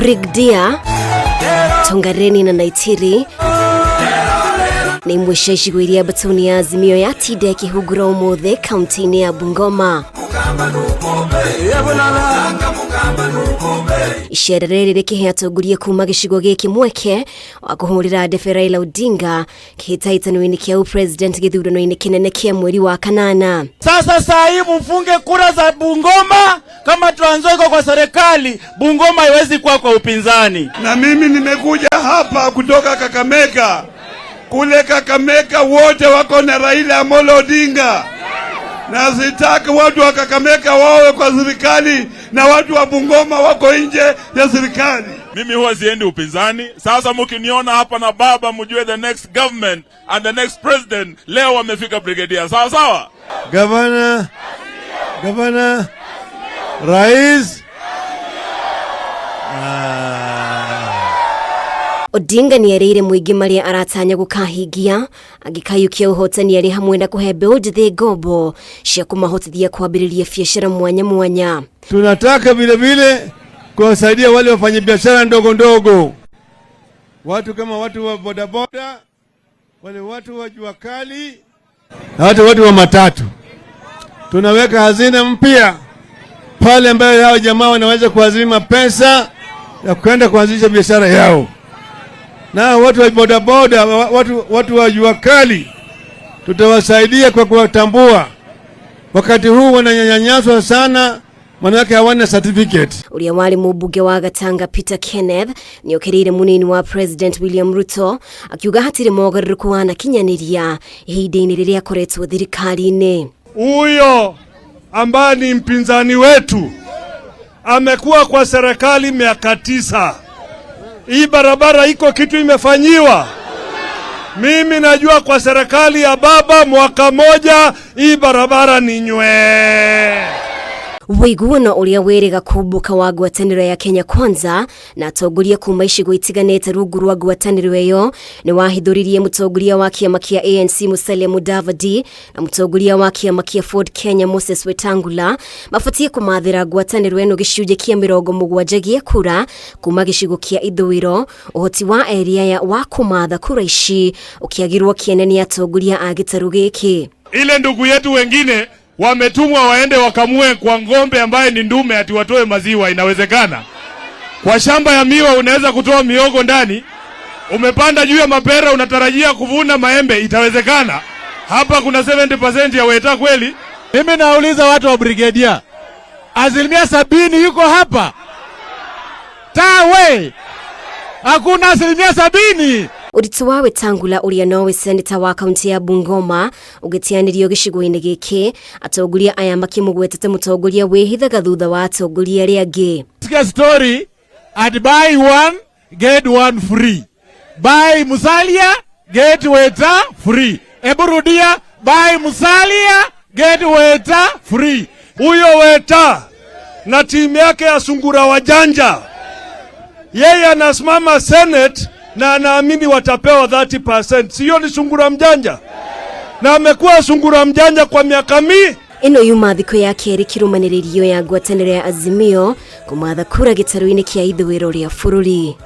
Brigdia Tongareni na Naitiri ni mwesheshi gwiria batoni ya Azimio ya tideki hugura umuthe kaunti-ini ya Bungoma. Icera riri rikihe Atongoria kuuma gicigo giki mweke wa kuhurira ndefe Raila Odinga kihitahitaniro kia upresident githurano-ini kinene kia mweri wa kanana. Sasa saa hii mfunge kura za Bungoma, kama Trans Nzoia iko kwa serikali, Bungoma haiwezi kuwa kwa upinzani. Na mimi nimekuja hapa kutoka Kakamega. Kule Kakamega wote wako na Raila Odinga. Na sitaki watu wa Kakamega wawe kwa serikali na watu wa Bungoma wako nje ya serikali. Mimi huwa siendi upinzani. Sasa mkiniona hapa na baba, mjue the next government and the next president leo wamefika Brigadier. Sawa sawa? Gavana, Rais. Odinga ni arire Muingi maria aratanya gukahingia agikayukia uhotani ari hamwe na kuhebe ujithi ngombo cia kumahotithia kwambiriria biashara mwanya mwanya. Tunataka vile vile kuwasaidia wale wafanyabiashara ndogo ndogo, watu kama watu wa bodaboda, wale watu wa jua kali na watu wa matatu. Tunaweka hazina mpya pale ambayo hao jamaa wanaweza kuazima pesa ya kwenda kuanzisha biashara yao. Na watu wa bodaboda, watu wa jua kali tutawasaidia kwa kuwatambua. Wakati huu wananyanyaswa sana, manake hawana certificate. Uria wali mubunge wa Gatanga Peter Kenneth ni okirire munini wa President William Ruto akiuga hatire mogaruku wana kinyaniria ihinda-ini riria akoretwo thirikari-ini. Huyo ambaye ni mpinzani wetu amekuwa kwa serikali miaka 9. Hii barabara iko kitu imefanyiwa. Mimi najua kwa serikali ya baba mwaka moja hii barabara ni nywe. Wiguano uria wiriga kubuka wa ngwataniro ya Kenya Kwanza na Atongoria kuuma icigo itiganite rungu rwa ngwataniro iyo ni wahithuririe mutongoria wa kiama kia ANC Musalia Mudavadi na mutongoria wa kiama kia Ford Kenya Moses Wetangula mafatie kumathira ngwataniro eno gicunji kia 70 gia kura kuuma gicigo kia Ithuiro, uhoti wa area ya wa kumatha kura ici ukiagirwo kieneni atongoria a gitaru giki. Ile ndugu yetu wengine wametumwa waende wakamue kwa ngombe ambaye ni ndume ati watoe maziwa. Inawezekana? Kwa shamba ya miwa unaweza kutoa miogo ndani. Umepanda juu ya mapera unatarajia kuvuna maembe. Itawezekana? Hapa kuna 70% ya weta kweli? Mimi nauliza watu wa Brigadier, asilimia 70 yuko hapa? Tawe! Hakuna asilimia 70! Uritu wa Wetangula uria nowe senator wa kaunti ya Bungoma ugitianirio gicigo-ini giki Atongoria aya makimugwetete mutongoria wihithaga thutha wa atongoria aria angi. Sikia story at buy one get one free. Buy Musalia get Weta free. Eburudia buy Musalia get Weta free. Huyo Weta na timu yake ya sungura wajanja, yeye anasimama Senate na anaamini watapewa 30%. Sio ni sungura mjanja? Na amekuwa sungura mjanja kwa miaka mingi. Ino yuma thiko ya keri kirumaniririo ya ngwataniro ya Azimio kumatha kura gitaru-ini kia Ithuiro ria bururi.